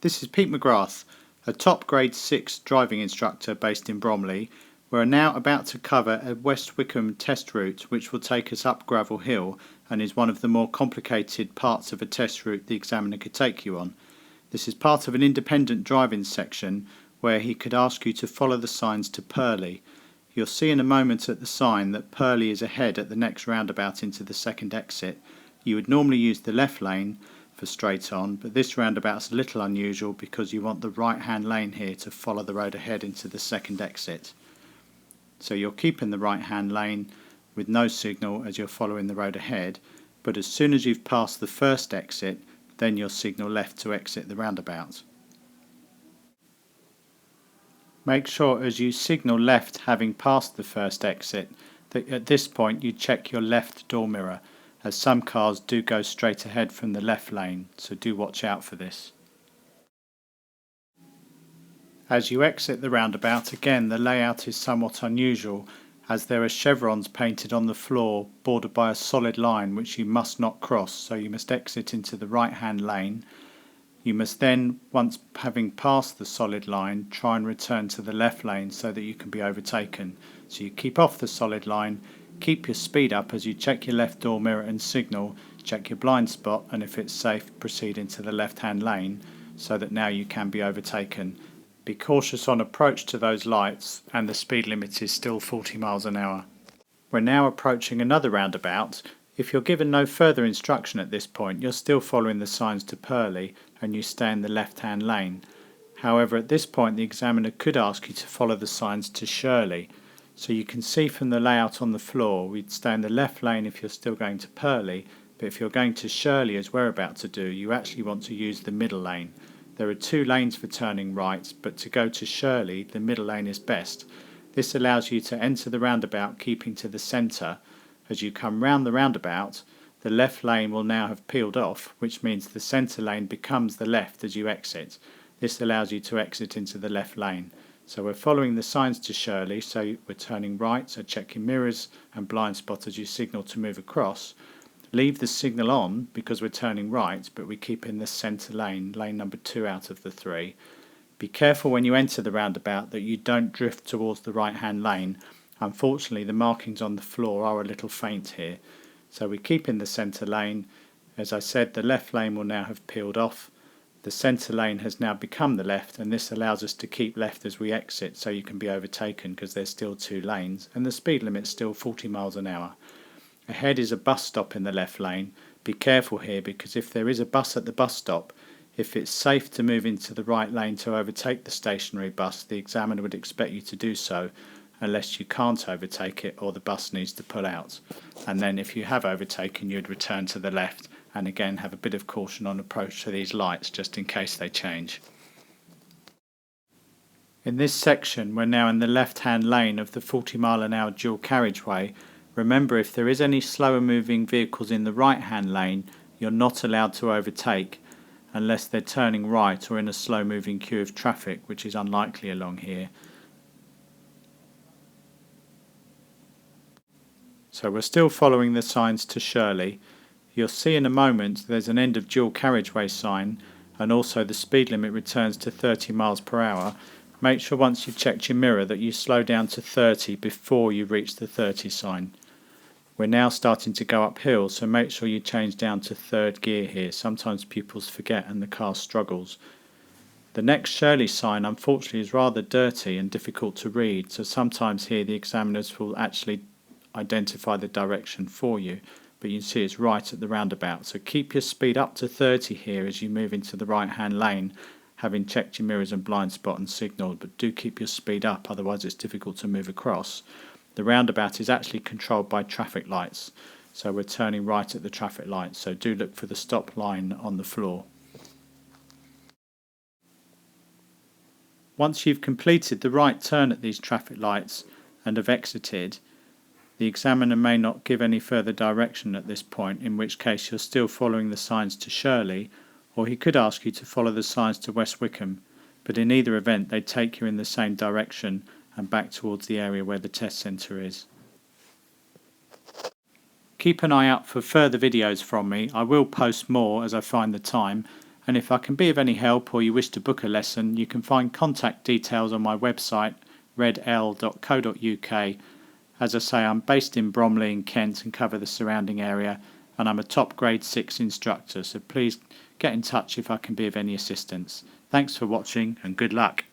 This is Pete McGrath, a top grade 6 driving instructor based in Bromley. We're now about to cover a West Wickham test route which will take us up Gravel Hill and is one of the more complicated parts of a test route the examiner could take you on. This is part of an independent driving section where he could ask you to follow the signs to Purley. You'll see in a moment at the sign that Purley is ahead at the next roundabout into the second exit. You would normally use the left lane for straight on, but this roundabout's a little unusual because you want the right hand lane here to follow the road ahead into the second exit. So you're keeping the right hand lane with no signal as you're following the road ahead, but as soon as you've passed the first exit, then you'll signal left to exit the roundabout. Make sure as you signal left having passed the first exit that at this point you check your left door mirror, as some cars do go straight ahead from the left lane, so do watch out for this. As you exit the roundabout, again the layout is somewhat unusual as there are chevrons painted on the floor bordered by a solid line which you must not cross, so you must exit into the right hand lane. You must then, once having passed the solid line, try and return to the left lane so that you can be overtaken. So you keep off the solid line, keep your speed up as you check your left door mirror and signal, check your blind spot, and if it's safe proceed into the left hand lane so that now you can be overtaken. Be cautious on approach to those lights, and the speed limit is still 40 miles an hour. We're now approaching another roundabout. If you're given no further instruction at this point, you're still following the signs to Purley and you stay in the left hand lane. However, at this point the examiner could ask you to follow the signs to Shirley. So you can see from the layout on the floor, we'd stay in the left lane if you're still going to Purley, but if you're going to Shirley as we're about to do, you actually want to use the middle lane. There are two lanes for turning right, but to go to Shirley, the middle lane is best. This allows you to enter the roundabout keeping to the centre. As you come round the roundabout, the left lane will now have peeled off, which means the centre lane becomes the left as you exit. This allows you to exit into the left lane. So we're following the signs to Shirley, so we're turning right, so check your mirrors and blind spot as you signal to move across. Leave the signal on because we're turning right, but we keep in the centre lane, lane number 2 out of the 3. Be careful when you enter the roundabout that you don't drift towards the right hand lane. Unfortunately, the markings on the floor are a little faint here. So we keep in the centre lane. As I said, the left lane will now have peeled off. The centre lane has now become the left, and this allows us to keep left as we exit so you can be overtaken because there's still 2 lanes and the speed limit's still 40 miles an hour. Ahead is a bus stop in the left lane. Be careful here because if there is a bus at the bus stop, if it's safe to move into the right lane to overtake the stationary bus, the examiner would expect you to do so unless you can't overtake it or the bus needs to pull out. And then if you have overtaken, you'd return to the left and again have a bit of caution on approach to these lights just in case they change. In this section we're now in the left hand lane of the 40 mile an hour dual carriageway. Remember, if there is any slower moving vehicles in the right hand lane, you're not allowed to overtake unless they're turning right or in a slow moving queue of traffic, which is unlikely along here. So we're still following the signs to Shirley. You'll see in a moment there's an end of dual carriageway sign and also the speed limit returns to 30 miles per hour. Make sure once you've checked your mirror that you slow down to 30 before you reach the 30 sign. We're now starting to go uphill, so make sure you change down to 3rd gear here. Sometimes pupils forget and the car struggles. The next Shirley sign unfortunately is rather dirty and difficult to read, so sometimes here the examiners will actually identify the direction for you, but you can see it's right at the roundabout. So keep your speed up to 30 here as you move into the right hand lane, having checked your mirrors and blind spot and signalled, but do keep your speed up, otherwise it's difficult to move across. The roundabout is actually controlled by traffic lights, so we're turning right at the traffic lights, so do look for the stop line on the floor. Once you've completed the right turn at these traffic lights and have exited, the examiner may not give any further direction at this point, in which case you're still following the signs to Shirley, or he could ask you to follow the signs to West Wickham, but in either event they take you in the same direction and back towards the area where the test centre is. Keep an eye out for further videos from me. I will post more as I find the time, And if I can be of any help or you wish to book a lesson, you can find contact details on my website redl.co.uk. As I say, I'm based in Bromley in Kent and cover the surrounding area, and I'm a top grade 6 instructor, so please get in touch if I can be of any assistance. Thanks for watching and good luck.